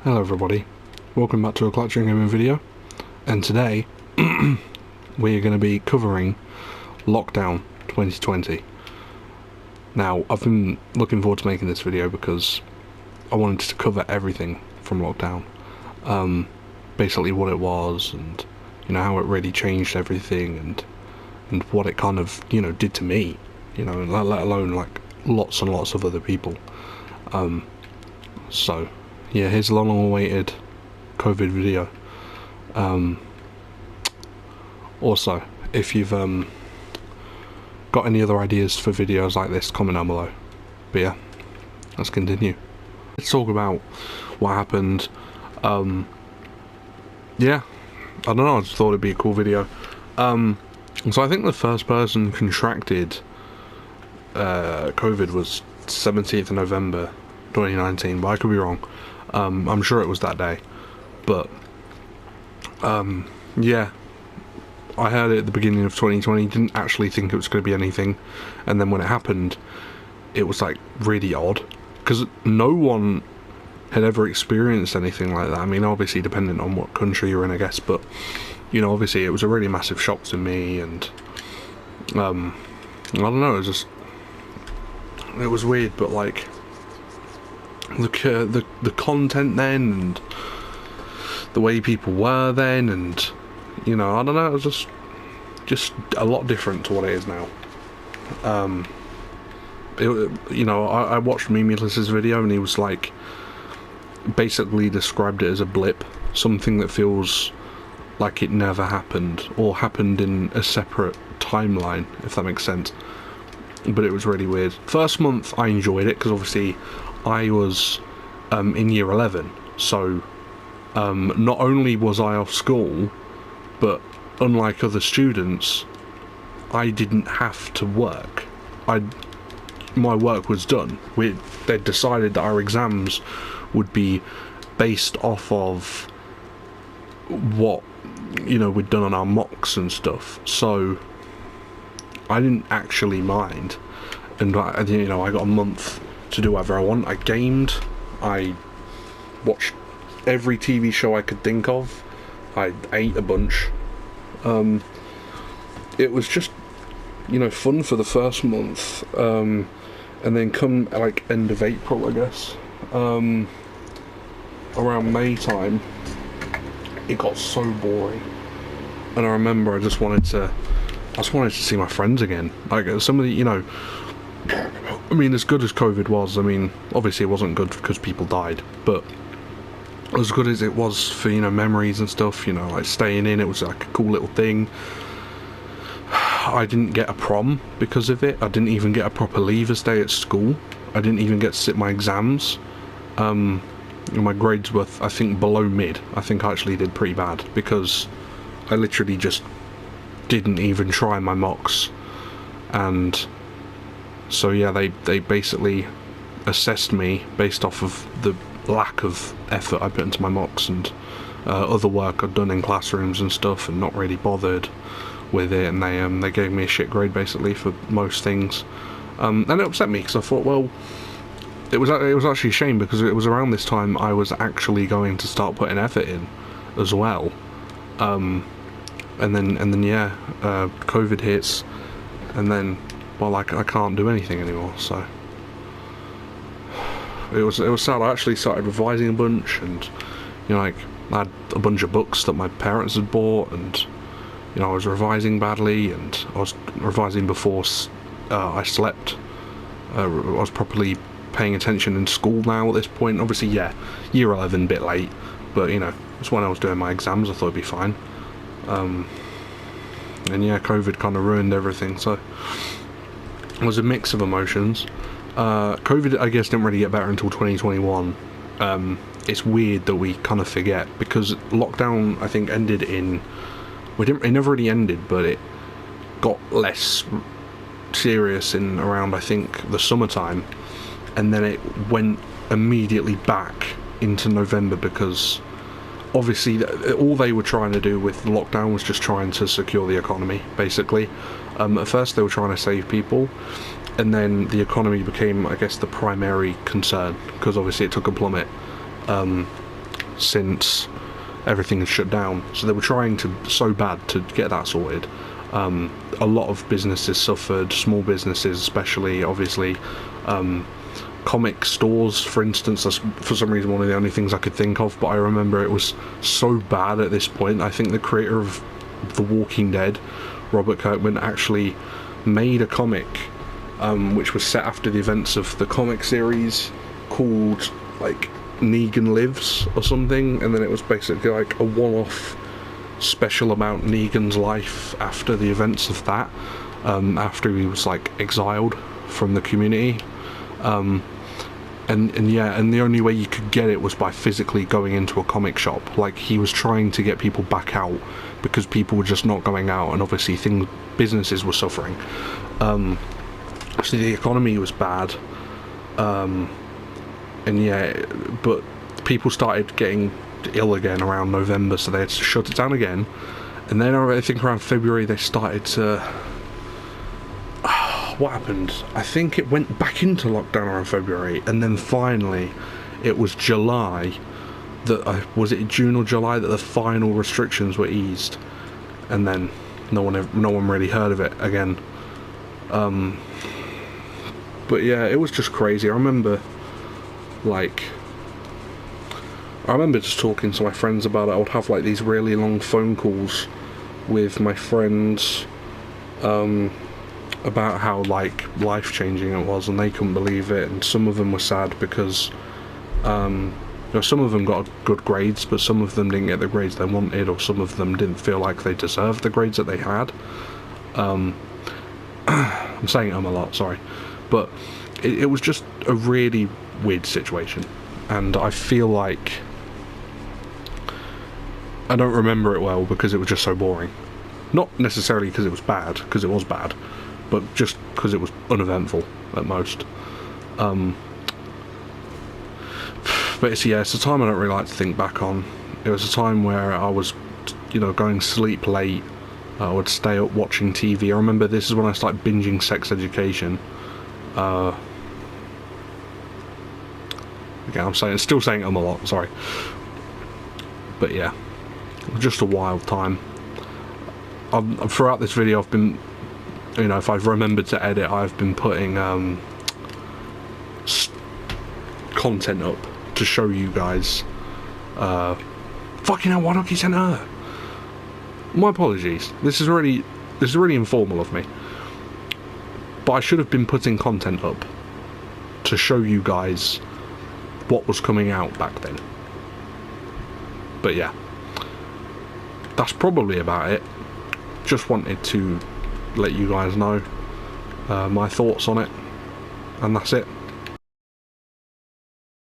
Hello everybody, welcome back to a Clutching Gaming video, and today we're going to be covering Lockdown 2020. Now, I've been looking forward to making this video because I wanted to cover everything from Lockdown. Basically what it was, and how it really changed everything, and what it kind of did to me, let alone like lots and lots of other people. So yeah, here's a long awaited COVID video. Also, if you've got any other ideas for videos like this, comment down below. But yeah, let's continue. Let's talk about what happened. Yeah, I don't know, I just thought it'd be a cool video. So I think the first person contracted COVID was 17th of November 2019, but I could be wrong. I'm sure it was that day, but yeah, I heard it at the beginning of 2020, didn't actually think it was going to be anything, and then when it happened, it was like really odd, because no one had ever experienced anything like that. I mean, obviously depending on what country you're in, I guess, but obviously it was a really massive shock to me, and I don't know, it was weird, but like the content then, and the way people were then, and I don't know, it was just a lot different to what it is now. I watched Memeulous' video, and he was like, basically described it as a blip, something that feels like it never happened, or happened in a separate timeline, if that makes sense. But it was really weird. First month I enjoyed it, because obviously I was in year 11, so not only was I off school, but unlike other students, I didn't have to work. My work was done. They'd decided that our exams would be based off of what we'd done on our mocks and stuff, so I didn't actually mind, and I got a month to do whatever I want. I gamed, I watched every TV show I could think of, I ate a bunch. It was just fun for the first month, and then come like end of April, I guess, around May time, it got so boring, and I remember I just wanted to see my friends again. Like some of the, I mean, as good as COVID was, I mean, obviously it wasn't good because people died, but as good as it was for, memories and stuff, like staying in, it was like a cool little thing. I didn't get a prom because of it. I didn't even get a proper leavers day at school. I didn't even get to sit my exams. My grades were, I think, below mid. I think I actually did pretty bad, because I literally just didn't even try my mocks. And so yeah, they basically assessed me based off of the lack of effort I put into my mocks, and other work I'd done in classrooms and stuff, and not really bothered with it, and they gave me a shit grade basically for most things, and it upset me, because I thought, well, it was actually a shame, because it was around this time I was actually going to start putting effort in as well, and then yeah, COVID hits, and then, well, like, I can't do anything anymore, so it was sad. I actually started revising a bunch, and like, I had a bunch of books that my parents had bought, and I was revising badly, and I was revising before I slept. I was properly paying attention in school now at this point. Obviously, yeah, year 11, a bit late, but it's when I was doing my exams, I thought it'd be fine. And yeah, COVID kind of ruined everything, so it was a mix of emotions. COVID, I guess, didn't really get better until 2021. It's weird that we kind of forget, because lockdown, I think, ended in... It never really ended, but it got less serious in around, I think, the summertime, and then it went immediately back into November, because obviously all they were trying to do with lockdown was just trying to secure the economy, basically. At first they were trying to save people, and then the economy became, I guess, the primary concern, because obviously it took a plummet. since everything had shut down. So they were trying so bad to get that sorted. A lot of businesses suffered, small businesses especially, obviously. Comic stores, for instance, that's for some reason one of the only things I could think of, but I remember it was so bad at this point. I think the creator of The Walking Dead, Robert Kirkman, actually made a comic which was set after the events of the comic series called like Negan Lives or something, and then it was basically like a one-off special about Negan's life after the events of that, after he was like exiled from the community. And the only way you could get it was by physically going into a comic shop. Like, he was trying to get people back out because people were just not going out, and obviously businesses were suffering. So the economy was bad, but people started getting ill again around November, so they had to shut it down again. And then I think around February they started to... what happened? I think it went back into lockdown around February, and then finally it was July that was it June or July that the final restrictions were eased, and then no one really heard of it again. But yeah, it was just crazy. I remember just talking to my friends about it. I would have like these really long phone calls with my friends about how like life-changing it was, and they couldn't believe it, and some of them were sad because some of them got good grades, but some of them didn't get the grades they wanted, or some of them didn't feel like they deserved the grades that they had. I'm saying a lot, sorry, but it was just a really weird situation, and I feel like I don't remember it well because it was just so boring. Not necessarily because it was bad, because it was bad, but just because it was uneventful at most. But it's a time I don't really like to think back on. It was a time where I was, going to sleep late. I would stay up watching TV. I remember this is when I started binging Sex Education. Okay, I'm still saying a lot, sorry. But yeah, it was just a wild time. Throughout this video I've been, if I've remembered to edit, I've been putting content up to show you guys. Fucking hell, why don't you send her? My apologies. This is really informal of me. But I should have been putting content up to show you guys what was coming out back then. But yeah, that's probably about it. Just wanted to let you guys know my thoughts on it, and that's it.